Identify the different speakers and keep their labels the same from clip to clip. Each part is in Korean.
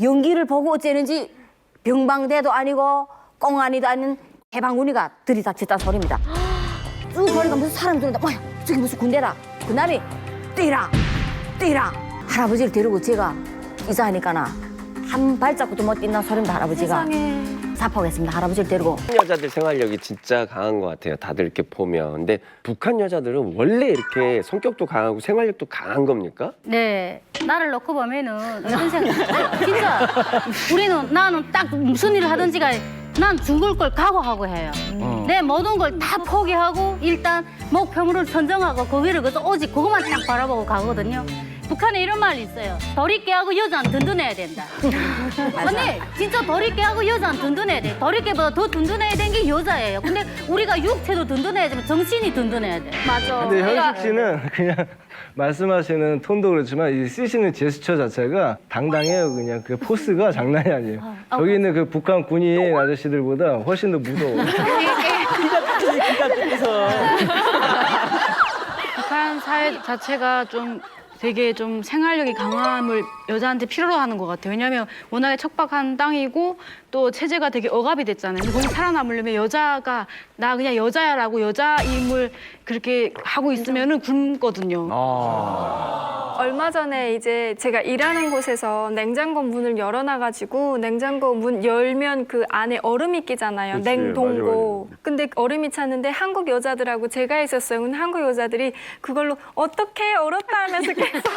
Speaker 1: 연기를 보고 어째는지 병방대도 아니고 꽁안이도 아닌 해방군이가 들이닥쳤다는 소리입니다. 쭉 걸어가면서 사람 들은다. 뭐야 저기 무슨 군대다. 그날이 뛰라 뛰라. 할아버지를 데리고 제가 이사하니까나 한 발자국도 못 뛴다는 소리입니다. 할아버지가. 자폭했습니다. 할아버지를 데리고.
Speaker 2: 여자들 생활력이 진짜 강한 것 같아요. 다들 이렇게 보면. 근데 북한 여자들은 원래 이렇게 성격도 강하고 생활력도 강한 겁니까?
Speaker 3: 네, 나를 놓고 보면은 이런 생각, 진짜 나는 딱 무슨 일을 하든지가 난 죽을 걸 각오하고 해요. 내 모든 걸 다 포기하고 일단 목표물을 선정하고 거기를 그저 오직 그것만 딱 바라보고 가거든요. 북한에 이런 말이 있어요. 도리깨하고 여자는 든든해야 된다. 언니, 진짜 도리깨하고 여자는 든든해야 돼. 도리깨보다 더 든든해야 되는 게 여자예요. 근데 우리가 육체도 든든해야지만 정신이 든든해야 돼.
Speaker 1: 맞아.
Speaker 4: 근데 현식 씨는 그냥 말씀하시는 톤도 그렇지만 이 쓰시는 제스처 자체가 당당해요. 그냥 그 포스가 장난이 아니에요. 저기 있는 그 북한 군인 아저씨들보다 훨씬 더 무서워.
Speaker 5: 북한 사회 자체가 좀 되게 좀 생활력이 강함을 여자한테 필요로 하는 것 같아요. 왜냐하면 워낙에 척박한 땅이고 또 체제가 되게 억압이 됐잖아요. 거기 살아남으려면 여자가 나 그냥 여자야라고 여자임을 그렇게 하고 있으면은 굶거든요.
Speaker 6: 얼마 전에 이제 제가 일하는 곳에서 냉장고 문을 열어놔가지고 냉장고 문 열면 그 안에 얼음이 끼잖아요.
Speaker 7: 그치,
Speaker 6: 냉동고.
Speaker 7: 맞아.
Speaker 6: 근데 얼음이 찼는데 한국 여자들하고 제가 있었어요. 근데 한국 여자들이 그걸로 어떻게 얼었다 하면서 계속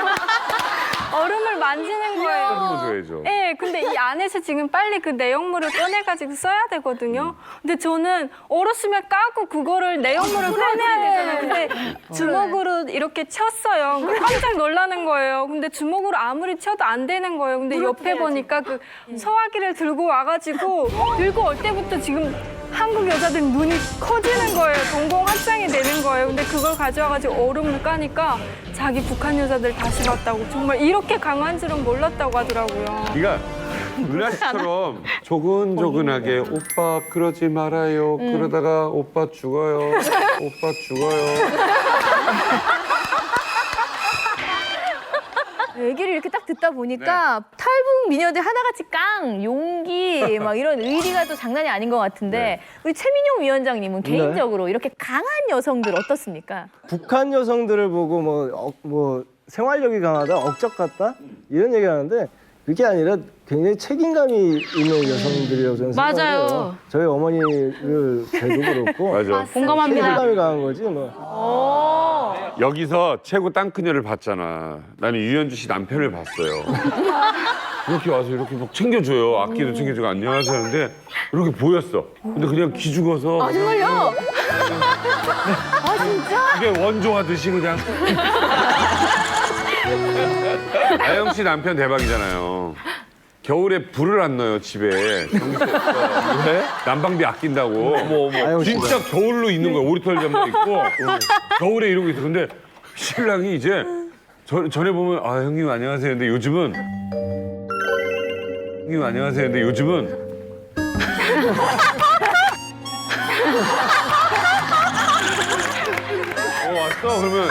Speaker 6: 얼음을 만지는 거예요.
Speaker 7: 줘야죠.
Speaker 6: 네, 근데 이 안에서 지금 빨리 그 내용물을 꺼내가지고 써야 되거든요. 근데 저는 얼었으면 까고 그거를 내용물을 꺼내야 되잖아요. 근데 주먹으로 이렇게 쳤어요. 깜짝 놀라는 거예요. 근데 주먹으로 아무리 쳐도 안 되는 거예요. 근데 옆에 보니까 그 소화기를 들고 와가지고 들고 올 때부터 지금 한국 여자들 눈이 커지는 거예요. 동공 확장이 되는 거예요. 근데 그걸 가져와가지고 얼음을 까니까 자기 북한 여자들 다시 봤다고 정말 이렇게 강한 줄은 몰랐다고 하더라고요.
Speaker 7: 네가 은하 씨처럼 조근조근하게 오빠 그러지 말아요. 그러다가 오빠 죽어요. 오빠 죽어요.
Speaker 1: 얘기를 이렇게 딱 듣다 보니까 탈북 미녀들 하나같이 깡, 용기 막 이런 의리가 또 장난이 아닌 것 같은데 우리 최민용 위원장님은 개인적으로 이렇게 강한 여성들 어떻습니까?
Speaker 4: 북한 여성들을 보고 뭐 생활력이 강하다, 억적 같다 이런 얘기하는데 그게 아니라 굉장히 책임감이 있는 여성들이라고 저는
Speaker 5: 맞아요.
Speaker 4: 생각해요. 저희 어머니를 뵈도 그렇고
Speaker 7: 맞아.
Speaker 5: 공감합니다.
Speaker 4: 책임감이 강한 거지 뭐.
Speaker 7: 여기서 최고 땅크녀를 봤잖아. 나는 유현주 씨 남편을 봤어요. 이렇게 와서 이렇게 막 챙겨줘요. 악기도 챙겨주고 안녕하세요 하는데 이렇게 보였어. 근데 그냥 기죽어서. 아, 정말요? 아, 진짜? 이게 원조하듯이 그냥. 아영 씨 남편 대박이잖아요. 겨울에 불을 안 넣어요, 집에. 전기세. 왜? 난방비 아낀다고.
Speaker 4: 아영 씨가.
Speaker 7: 진짜 겨울로 있는 거야. 오리털 잠바 입고. 겨울에 이러고 있어. 근데 신랑이 이제 전에 보면 아, 형님 안녕하세요. 근데 요즘은 형님 안녕하세요. 근데 요즘은 왔어. 그러면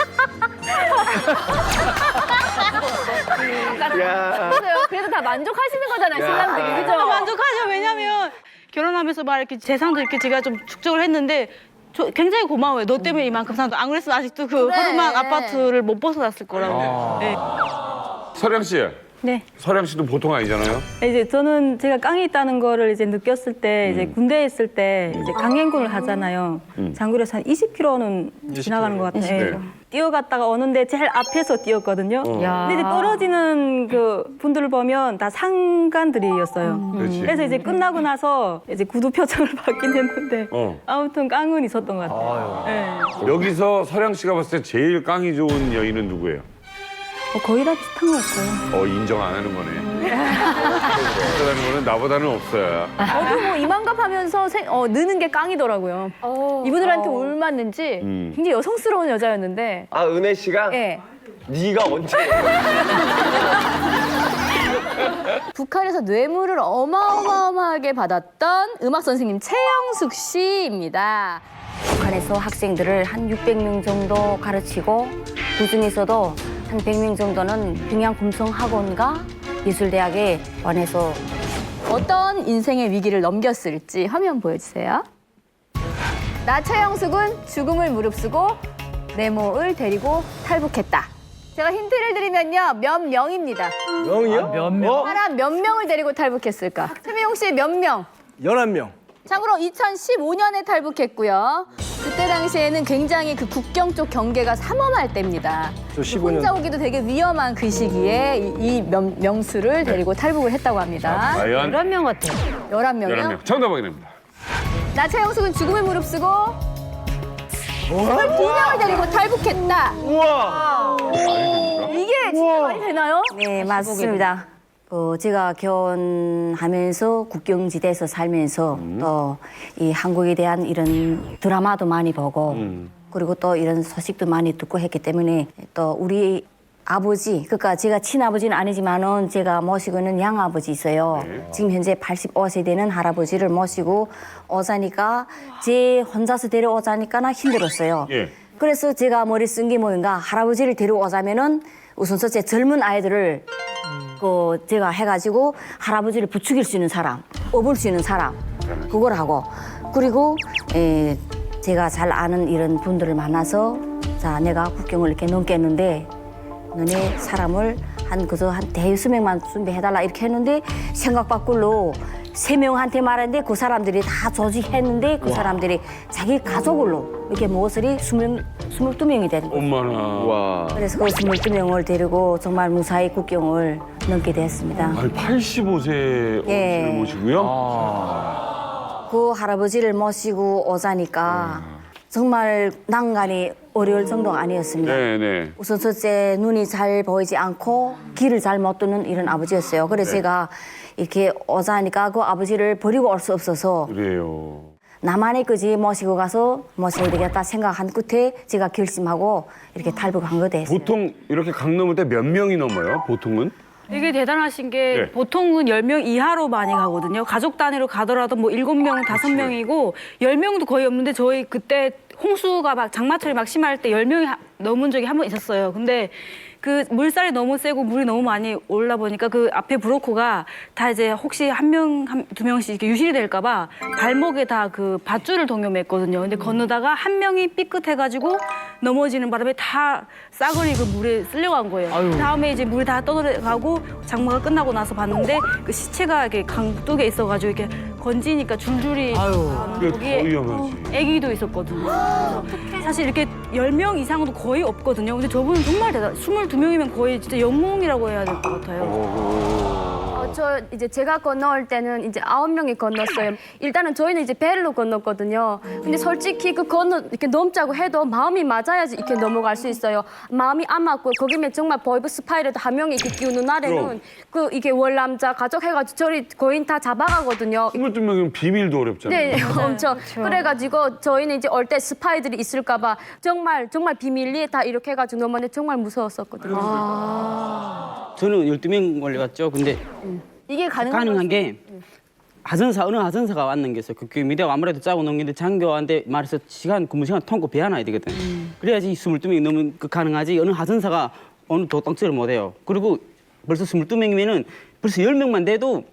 Speaker 1: 그래도 다 만족하시는 거잖아요, 신랑들이. 그죠?
Speaker 5: 만족하죠. 왜냐면 결혼하면서 막 이렇게 재산도 이렇게 제가 좀 축적을 했는데 저 굉장히 고마워요. 너 때문에 이만큼 산다. 안 그랬으면 아직도 그 허름한 아파트를 못 벗어났을 거라고. 네.
Speaker 7: 서량 씨.
Speaker 6: 네.
Speaker 7: 서량 씨도 보통 아니잖아요.
Speaker 6: 이제 저는 제가 깡이 있다는 거를 이제 느꼈을 때 이제 군대에 있을 때 이제 강행군을 하잖아요. 장거리에서 한 20km는 지나가는 것 같아요.
Speaker 7: 네.
Speaker 6: 뛰어갔다가 오는데 제일 앞에서 뛰었거든요. 근데 이제 떨어지는 그 분들을 보면 다 상관들이었어요.
Speaker 7: 그렇지.
Speaker 6: 그래서 이제 끝나고 나서 이제 구두 표정을 받긴 했는데
Speaker 7: 어.
Speaker 6: 아무튼 깡은 있었던 것 같아요. 네.
Speaker 7: 여기서 서량 씨가 봤을 때 제일 깡이 좋은 여인은 누구예요?
Speaker 6: 거의 다 비슷한 것 같아요.
Speaker 7: 인정 안 하는 거네. 비슷하다는 거는 나보다는 없어요.
Speaker 1: 저도 뭐 이만갑하면서 느는 게 깡이더라고요. 이분들한테 올맞는지 굉장히 여성스러운 여자였는데.
Speaker 2: 아, 은혜 씨가?
Speaker 1: 예.
Speaker 2: 네가 언제?
Speaker 1: 북한에서 뇌물을 어마어마하게 받았던 음악 선생님 최영숙 씨입니다. 북한에서 학생들을 한 600명 정도 가르치고 그중에서도 한 100명 정도는 평양 금성학원과 예술대학에 원해서
Speaker 8: 어떤 인생의 위기를 넘겼을지 화면 보여주세요. 나 최영숙은 죽음을 무릅쓰고 네모를 데리고 탈북했다. 제가 힌트를 드리면요. 몇 명입니다.
Speaker 4: 명이요?
Speaker 9: 몇 명?
Speaker 8: 사람 몇 명을 데리고 탈북했을까? 최미용 씨 몇 명?
Speaker 4: 11명.
Speaker 8: 참고로 2015년에 탈북했고요. 그때 당시에는 굉장히 그 국경 쪽 경계가 삼엄할 때입니다.
Speaker 4: 저 15년.
Speaker 8: 혼자 오기도 되게 위험한 그 시기에 이 명수를 데리고 탈북을 했다고 합니다.
Speaker 7: 과연
Speaker 3: 11명 같아요.
Speaker 8: 11명이요?
Speaker 7: 11명. 정답 확인합니다.
Speaker 8: 나 최영숙은 죽음을 무릅쓰고 22명을 데리고 탈북했다.
Speaker 4: 우와.
Speaker 8: 이게 진짜 말이 되나요?
Speaker 1: 네, 맞습니다. 제가 결혼하면서 국경지대에서 살면서 또 이 한국에 대한 이런 드라마도 많이 보고 그리고 또 이런 소식도 많이 듣고 했기 때문에 또 우리 아버지, 그러니까 제가 친아버지는 아니지만은 제가 모시고 있는 양아버지 있어요. 지금 현재 85세 되는 할아버지를 모시고 오자니까 제 혼자서 데려오자니까 힘들었어요.
Speaker 7: 예.
Speaker 1: 그래서 제가 머리 쓴 게 뭐인가 할아버지를 데려오자면은 우선 첫째 젊은 아이들을 제가 해가지고 할아버지를 부추길 수 있는 사람, 업을 수 있는 사람 그걸 하고 그리고 제가 잘 아는 이런 분들을 만나서 자 내가 국경을 이렇게 넘겠는데 너네 사람을 한 대수명만 준비해달라 이렇게 했는데 생각 밖으로 3명한테 말했는데 그 사람들이 다 조직했는데 그 사람들이 자기 가족으로 이렇게 모서리 22명이 된 거예요.
Speaker 7: 엄마나.
Speaker 2: 와.
Speaker 1: 그래서 그 22명을 데리고 정말 무사히 국경을 넘게 됐습니다.
Speaker 7: 아니 85세
Speaker 1: 예.
Speaker 7: 어르신을 모시고요.
Speaker 1: 그 할아버지를 모시고 오자니까 정말 난간이 어려울 정도가 아니었습니다.
Speaker 7: 네네.
Speaker 1: 우선 첫째 눈이 잘 보이지 않고 길을 잘 못 듣는 이런 아버지였어요. 그래서 제가 이렇게 오자니까 그 아버지를 버리고 올 수 없어서
Speaker 7: 그래요.
Speaker 1: 나만의 거지 모시고 가서 모셔야 되겠다 생각한 끝에 제가 결심하고 이렇게 탈북한 거 됐어요.
Speaker 7: 보통 이렇게 강 넘을 때 몇 명이 넘어요? 보통은?
Speaker 5: 되게 대단하신 게
Speaker 7: 네.
Speaker 5: 보통은 10명 이하로 많이 가거든요. 가족 단위로 가더라도 뭐 7명, 5명이고 10명도 거의 없는데 저희 그때 홍수가 막 장마철이 막 심할 때 10명이 넘은 적이 한 번 있었어요. 근데 그 물살이 너무 세고 물이 너무 많이 올라 보니까 그 앞에 브로커가 다 이제 혹시 한 명, 두 명씩 이렇게 유실이 될까 봐 발목에 다 그 밧줄을 동여맸거든요. 근데 건너다가 한 명이 삐끗해가지고 넘어지는 바람에 다 싸그리 그 물에 쓸려간 거예요. 다음에 이제 물이 다 떠내려가고 장마가 끝나고 나서 봤는데 그 시체가 이렇게 강둑에 있어가지고 이렇게 건지니까 줄줄이 가는
Speaker 7: 그게 더
Speaker 5: 거기에
Speaker 7: 위험하지.
Speaker 5: 아기도 있었거든요. 그래서 사실 이렇게 10명 이상도 거의 없거든요. 근데 저분은 정말 대단. 22명이면 거의 진짜 영웅이라고 해야 될 것 같아요.
Speaker 6: 저 이제 제가 건너올 때는 이제 9명이 건넜어요. 일단은 저희는 이제 배로 건넜거든요. 근데 솔직히 그 이렇게 넘자고 해도 마음이 맞아야지 이렇게 넘어갈 수 있어요. 마음이 안 맞고 거기면 정말 보이브 스파이라도 한 명이 이렇게 끼우는 날에는 그 이게 월남자 가족 해가지고 저희 거의 다 잡아가거든요.
Speaker 7: 22명이면 비밀도 어렵잖아요.
Speaker 6: 네, 엄청. 그래가지고 저희는 이제 올 때 스파이들이 있을까봐 정말 비밀리에 다 이렇게 해가지고 넘었는데 정말 무서웠었거든요.
Speaker 10: 저는 12명 걸려갔죠. 근데
Speaker 8: 이게
Speaker 10: 가능한 게 어느 하선사가 왔는 게 있어요. 그 미대가 아무래도 짜고 넘기는데 장교한테 말해서 근무 시간 통고 배워놔야 되거든. 그래야지 22명이 넘으면 가능하지. 어느 하선사가 어느 도당처를 못 해요. 그리고 벌써 22명이면은 벌써 10명만 돼도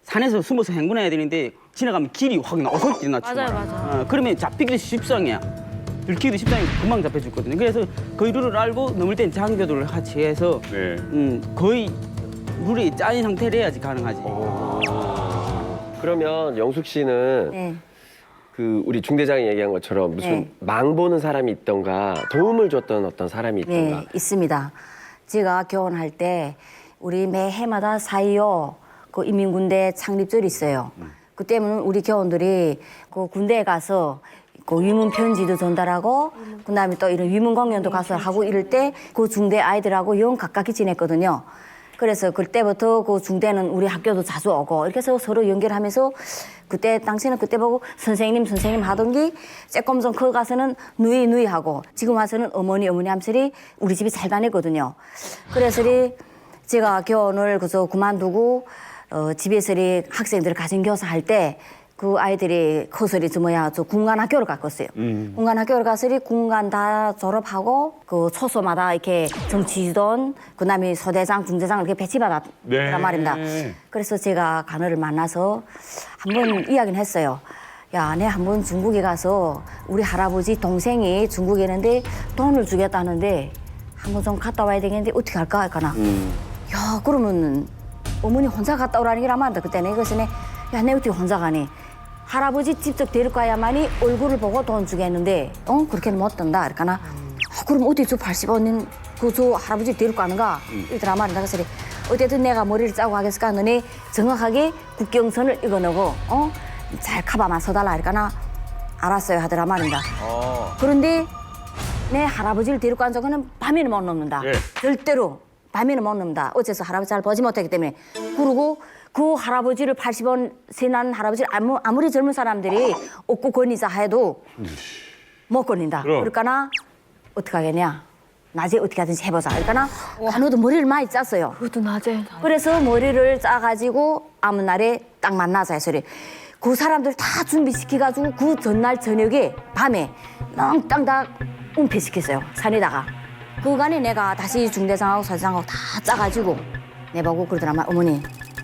Speaker 10: 산에서 숨어서 행군해야 되는데 지나가면 길이 확 어설지 나치고.
Speaker 5: 맞아요.
Speaker 10: 그러면 잡히기도 십상이야. 들키기도 십상이 금방 잡혀주거든요. 그래서 그 룰을 알고 넘을 땐 장교들을 같이 해서
Speaker 7: 네.
Speaker 10: 거의 룰이 짜인 상태로 해야지 가능하지.
Speaker 2: 그러면 영숙 씨는
Speaker 1: 네.
Speaker 2: 그 우리 중대장이 얘기한 것처럼 무슨
Speaker 1: 네.
Speaker 2: 망 보는 사람이 있던가 도움을 줬던 어떤 사람이 있던가.
Speaker 1: 네, 있습니다. 제가 결혼할 때 우리 매해마다 4.25 그 인민군대 창립절이 있어요. 그때는 우리 교원들이 그 군대에 가서 그 위문 편지도 전달하고 그다음에 또 이런 위문 공연도 가서 하고 이럴 때 그 중대 아이들하고 영 가깝게 지냈거든요. 그래서 그때부터 그 중대는 우리 학교도 자주 오고 이렇게 해서 서로 연결하면서 그때 당시에는 그때 보고 선생님 하던 게 조금 좀 커가서는 누이 하고 지금 와서는 어머니 함설이 우리 집이 잘 다녔거든요. 그래서 제가 교원을 그저 그만두고 집에서 학생들 가정교사 할 때 그 아이들이 커서리 저 군간 학교를 갔었어요. 군간 학교를 가서리 군간 다 졸업하고 그 초소마다 이렇게 정치don 그다음에 소대장, 중대장 이렇게 배치받았단
Speaker 7: 네.
Speaker 1: 말입니다. 그래서 제가 간호를 만나서 한번 이야기는 했어요. 야, 내 한번 중국에 가서 우리 할아버지 동생이 중국에 있는데 돈을 주겠다는데 한번 좀 갔다 와야 되겠는데 어떻게 할까 할까나. 야, 그러면 어머니 혼자 갔다 오라는 게라면 한다. 그때 내가 그래서 야, 내 어떻게 혼자 가니? 할아버지 직접 데리고 가야만이 얼굴을 보고 돈 주겠는데 그렇게는 못 든다. 이렇게나. 그럼 어디 저 80원인 저 할아버지 데리고 가는가? 이러더라 말인다. 그래서 어쨌든 내가 머리를 짜고 하겠을까? 너네 정확하게 국경선을 읽어놓고 잘 카바만 서달라. 이러니까 알았어요 하더라 말입니다. 그런데 내 할아버지를 데리고 간 적은 밤에는 못 넘는다.
Speaker 7: 예.
Speaker 1: 절대로 밤에는 못 넘는다. 어째서 할아버지 잘 보지 못하기 때문에. 그리고 그 할아버지를 80원 세난 할아버지를 아무리 젊은 사람들이 업고 건의자 해도 못 건린다.
Speaker 7: 그럼.
Speaker 1: 그러니까 어떻게 하겠냐. 낮에 어떻게 하든지 해보자. 그러니까 간호도 머리를 많이 짰어요.
Speaker 6: 그것도 낮에.
Speaker 1: 그래서 머리를 짜가지고 아무 날에 딱 만나자 해서리. 그 사람들 다 준비시켜가지고 그 전날 저녁에 밤에 멍땅 다 은폐시켰어요. 산에다가. 그간에 내가 다시 중대장하고 서대장하고 다 짜가지고 내보고 그러더라만 어머니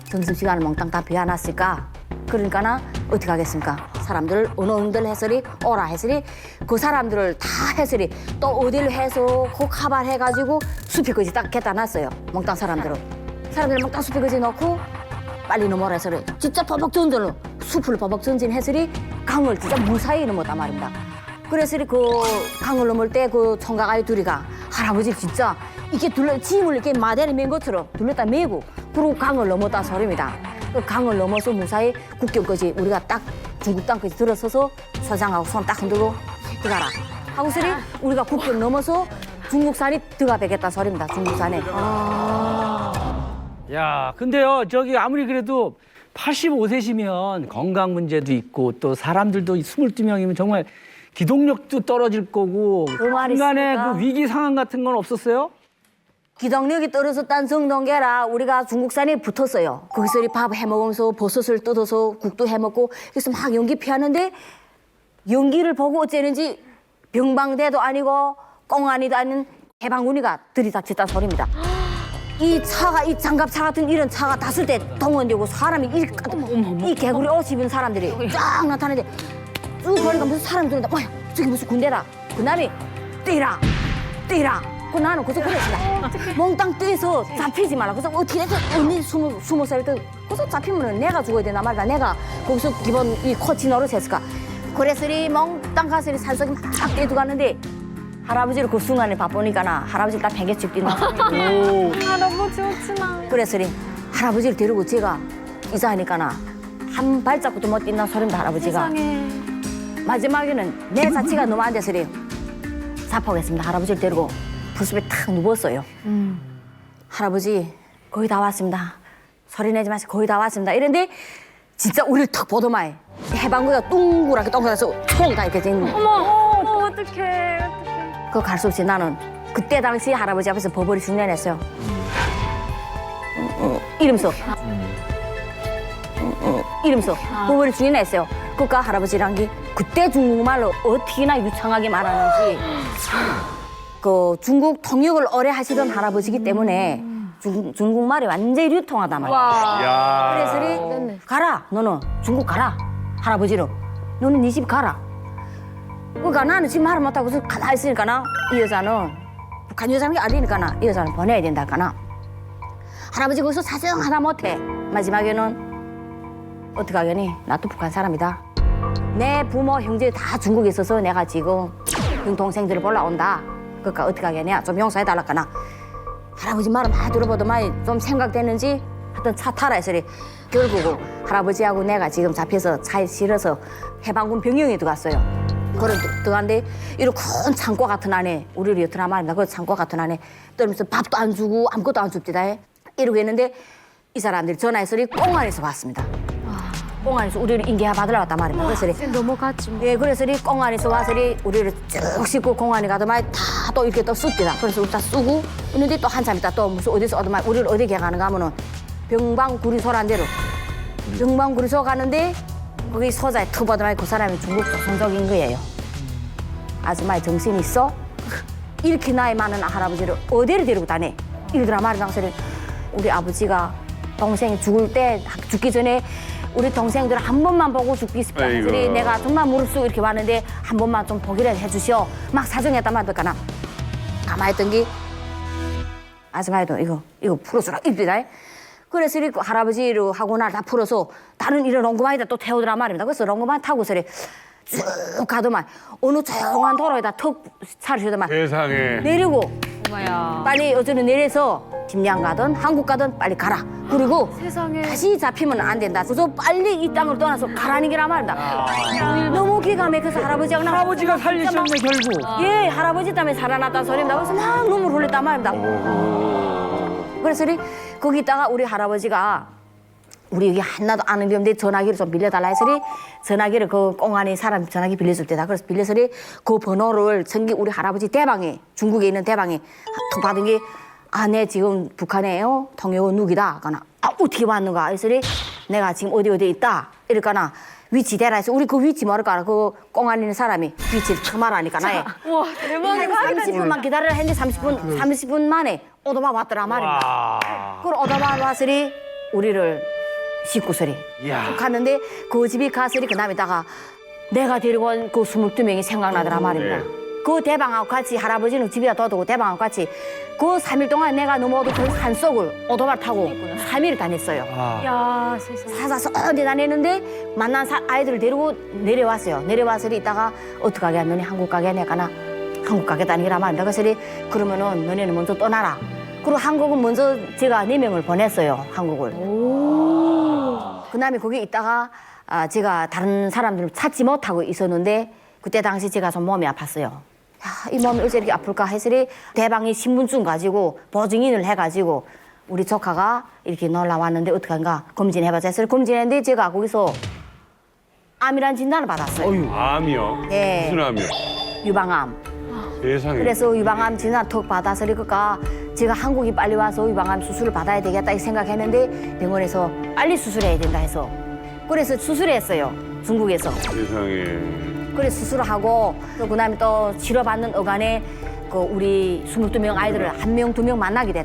Speaker 1: 점심시간을 멍땅 다 비워놨으니까 그러니까 어떻게 하겠습니까? 사람들 어느 해서리 오라 해서리 그 사람들을 다 해서리 또 어디를 해서 그 카발해가지고 숲이까지 딱 갖다 놨어요. 멍땅 사람들을 멍땅 숲이까지 넣고 빨리 넘어라 해서리 진짜 버벅 전전을 숲을 버벅 전진해서리 강을 진짜 무사히 넘었단 말입니다. 그래서 그 강을 넘을 때 그 총각 아이 둘이가 할아버지 진짜 이렇게 짐을 이렇게 마대를 맨 것처럼 둘러다 메고 그리고 강을 넘었다 소리입니다. 그 강을 넘어서 무사히 국경까지 우리가 딱 중국 땅까지 들어서서 서장하고 손 딱 흔들고 들어가라 하고서리 우리가 국경 넘어서 중국산이 들어가 뵙겠다 소리입니다. 중국산에.
Speaker 9: 야, 근데요, 저기 아무리 그래도 85세시면 건강 문제도 있고 또 사람들도 22명이면 정말 기동력도 떨어질 거고
Speaker 1: 그 말이
Speaker 9: 중간에
Speaker 1: 있습니까?
Speaker 9: 그 위기 상황 같은 건 없었어요?
Speaker 1: 기동력이 떨어졌다는 정도인게라 우리가 중국산에 붙었어요. 거기서 밥 해먹으면서 버섯을 뜯어서 국도 해먹고 그래서 막 연기 피하는데 연기를 보고 어째는지 병방대도 아니고 꽁안이도 아닌 해방군이가 들이닥쳤다는 소리입니다. 이 차가 이 장갑차 같은 이런 차가 탔을 때 동원되고 사람이 이 개구리 옷 입은 사람들이 쫙 나타나는데 쭉 보니까 무슨 사람이 들어온다. 뭐야 저기 무슨 군대다. 그다음에 뛰라. 그 나는 그저 그랬습니다. 몽땅 뛰어서 잡히지 말라. 그래서 어떻게 해서 언니 20살 때 그래서 잡히면 내가 죽어야 되나 말이다. 내가 거기서 기본 이 코치 노릇 했을까. 그래서리 몽땅 가서리 산속에 막 뛰어도 가는데 할아버지를 그 순간에 바쁘니까 할아버지를 딱 베개찍 뛰나.
Speaker 6: 너무 좋지만.
Speaker 1: 그래서리 할아버지를 데리고 제가 이사하니까 한 발자국도 못 뛴다 소리입니다. 할아버지가.
Speaker 6: 세상에.
Speaker 1: 마지막에는 내 자체가 너무 안 돼서리 자포하겠습니다. 할아버지를 데리고 부습에 탁 누웠어요. 할아버지 거의 다 왔습니다. 소리 내지 마시고 거의 다 왔습니다. 이런데 진짜 우리를 탁 보더만 해방구가 둥그랗게 동그라서 총 다 이렇게 된
Speaker 6: 어떡해.
Speaker 1: 그거 갈 수 없이 나는 그때 당시 할아버지 앞에서 버버리 흉내냈어요. 이러면서 이러면서 버버리 흉내냈어요. 그러니까 할아버지란 게 그때 중국말로 어떻게나 유창하게 말하는지 그 중국 통역을 오래 하시던 할아버지이기 때문에 중국말이 완전히 유통하단 말이야.
Speaker 7: 야.
Speaker 1: 그래서 가라 너는 중국 가라 할아버지로 너는 네 집 가라. 그러니까 나는 지금 말을 못하고 가만히 있으니까 이 여자는 북한 여자는 게 아니니까 이 여자는 보내야 된다 하나 할아버지 거기서 사정 하나 못해. 마지막에는 어떻게 하겠니? 나 또 북한 사람이다. 내 부모 형제 다 중국에 있어서 내가 지금 형 동생들을 보러 온다. 그러니까 어떻게 하겠냐? 좀 용서해달라 하나. 할아버지 말을 많이 들어보더만 좀 생각되는지 하여튼 차 타라 해서리 결국 할아버지하고 내가 지금 잡혀서 차에 실어서 해방군 병영에 들어갔어요. 그래 들어갔는데 이런 큰 창고 같은 안에 우리를 여트나 말입니다. 그 창고 같은 안에 떨면서 밥도 안 주고 아무것도 안 줍디다 해. 이러고 있는데 이 사람들이 전화해서리 꽁안에서 왔습니다. 꽁안에서 우리를 인계하 받으러 왔단 말입니다. 그래서리
Speaker 6: 넘어갔지 뭐.
Speaker 1: 예, 그래서리 꽁안에서 와서리 우리를 쭉 싣고 공안에 가더만 다 또 이렇게 또 쑥디다. 그래서 우리 다 쑥고 있는데 또 한참 있다 또 무슨 어디서 얻어만 우리를 어디게 가는가 하면은 병방구리소란 데로 병방구리소 가는데 거기 소자에 터보더니 그 사람이 중국 조선족인 거예요. 아줌마의 정신이 있어? 이렇게 나이 많은 할아버지를 어디를 데리고 다니? 이러더라 말이야. 그래서 우리 아버지가 동생이 죽을 때 죽기 전에 우리 동생들 한 번만 보고 죽기 싶다.
Speaker 7: 아이고.
Speaker 1: 그래서 내가 정말 무릎 쓰고 이렇게 왔는데 한 번만 좀 보기라도 해주시오. 막 사정했단 말이야. 가만히 있던 게 아줌마도 이거 풀어주라 이러더라. 그래서 이렇게 할아버지를 하고 날 다 풀어서 다른 이런 롱구방에다 또 태우더라 말입니다. 그래서 롱구방 타고서 쭉 가더만 어느 조용한 도로에다 턱 차를 주더만
Speaker 7: 세상에.
Speaker 1: 내리고 빨리 어쩌는 내려서 심양 가든 한국 가든 빨리 가라. 그리고 다시 잡히면 안 된다. 그래서 빨리 이 땅을 떠나서 가라는 게란 말이다. 너무 기가 막혀서 할아버지가 나
Speaker 9: 할아버지가 살리셨네 결국.
Speaker 1: 예, 할아버지 때문에 살아났다는 소리입니다. 그래서 막 눈물 흘렸단 말입니다. 그래서 거기 있다가 우리 할아버지가 우리 여기 하나도 아는 게 없는데 전화기를 좀 빌려달라 해서리 전화기를 그 꽁안에 사람 전화기 빌려줄 때다. 그래서 빌려서리 그 번호를 전기 우리 할아버지 대방에 중국에 있는 대방에 통 받은 게 네 지금 북한에요 통역원 누기다. 그러나 어떻게 왔는가 해서리 내가 지금 어디 있다 이럴까나 위치 대라 해서 우리 그 위치 모를까 그 꽁안에 있는 사람이 위치를 처음 알아니까 나에
Speaker 6: 와 대박이다.
Speaker 1: 30분만 기다려라 했는데 30분 만에 오도마 왔더라 말입니다. 그걸 오도마 왔으리 우리를 싣고 서리 갔는데 그 집이 가서리 그 다음에다가 내가 데리고 온 그 22명이 생각나더라 말입니다. 그 대방하고 같이 할아버지는 집에다 둬두고 대방하고 같이 그 3일 동안 내가 넘어도 그 산속을 오토바이 타고 3일을 다녔어요.
Speaker 6: 야 세상.
Speaker 1: 사사서 어디 다녔는데 만난 아이들을 데리고 내려왔어요. 내려와서 있다가 어떻게 하게 너네 한국 가게 내가나 한국 가겠다니라 말입니다. 그래서 그러면은 너네는 먼저 떠나라. 그리고 한국은 먼저 제가 4명을 보냈어요. 한국을. 그다음에 거기 있다가 제가 다른 사람들을 찾지 못하고 있었는데 그때 당시 제가 좀 몸이 아팠어요. 이 몸이 어째 이렇게 아플까 해서리 대방이 신분증 가지고 보증인을 해가지고 우리 조카가 이렇게 놀러 왔는데 어떻게 한가 검진해보자 해서 검진했는데 제가 거기서 암이란 진단을 받았어요.
Speaker 7: 암이요?
Speaker 1: 예.
Speaker 7: 무슨 암이요?
Speaker 1: 유방암.
Speaker 7: 세상에.
Speaker 1: 그래서 유방암 진단 턱 받아서 그니까 제가 한국이 빨리 와서 유방암 수술을 받아야 되겠다 이 생각했는데 병원에서 빨리 수술해야 된다 해서 그래서 수술했어요. 중국에서.
Speaker 7: 세상에.
Speaker 1: 그래 수술을 하고 또 그다음에 또 치료받는 어간에 그 우리 22명 아이들을 1명, 2명 만나게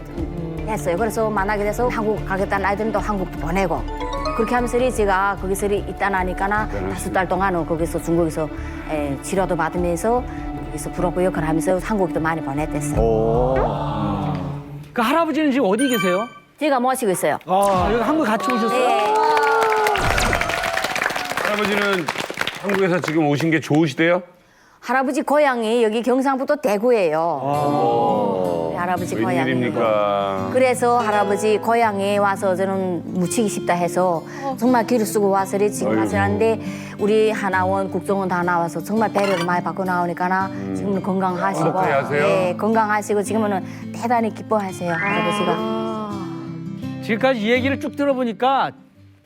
Speaker 1: 했어요. 그래서 만나게 돼서 한국 가겠다는 아이들은 또 한국도 보내고 그렇게 하면서 제가 거기서 있다 나니까나 5달 동안은 거기서 중국에서 치료도 받으면서 거기서 부럽고 역할을 하면서 한국도 많이 보냈댔어요.
Speaker 9: 그 할아버지는 지금 어디 계세요?
Speaker 1: 제가 모시고 있어요.
Speaker 9: 여기 한국 같이 오셨어요?
Speaker 1: 네.
Speaker 7: 할아버지는 한국에서 지금 오신 게 좋으시대요?
Speaker 1: 할아버지 고향이 여기 경상북도 대구예요. 우리 할아버지 고향이.
Speaker 7: 웬일입니까?
Speaker 1: 그래서 할아버지 고향에 와서 저는 묻히기 싶다 해서 정말 길을 쓰고 와서 지금 하시는데 우리 하나원 국정원 다 나와서 정말 배려를 많이 받고 나오니까 지금은 건강하시고
Speaker 7: 행복해 하세요?
Speaker 1: 네, 건강하시고 지금은 대단히 기뻐하세요 할아버지가.
Speaker 9: 지금까지 이 얘기를 쭉 들어보니까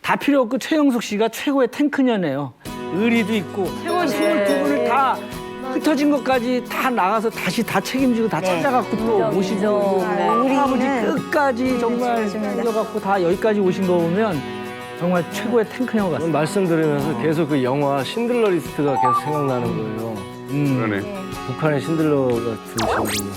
Speaker 9: 다 필요 없고 최영숙 씨가 최고의 탱크녀네요. 의리도 있고 22분을 다 흩어진 것까지 다 나가서 다시 다 책임지고 다 찾아갖고 또 모시고 할아버지 끝까지 정말 챙겨갖고 다 여기까지 오신 거 보면 정말 최고의 탱크녀 같습니다.
Speaker 4: 말씀 들으면서 계속 그 영화 신들러 리스트가 계속 생각나는 거예요.
Speaker 7: 그러네.
Speaker 4: 북한의 신들러 같은 신들.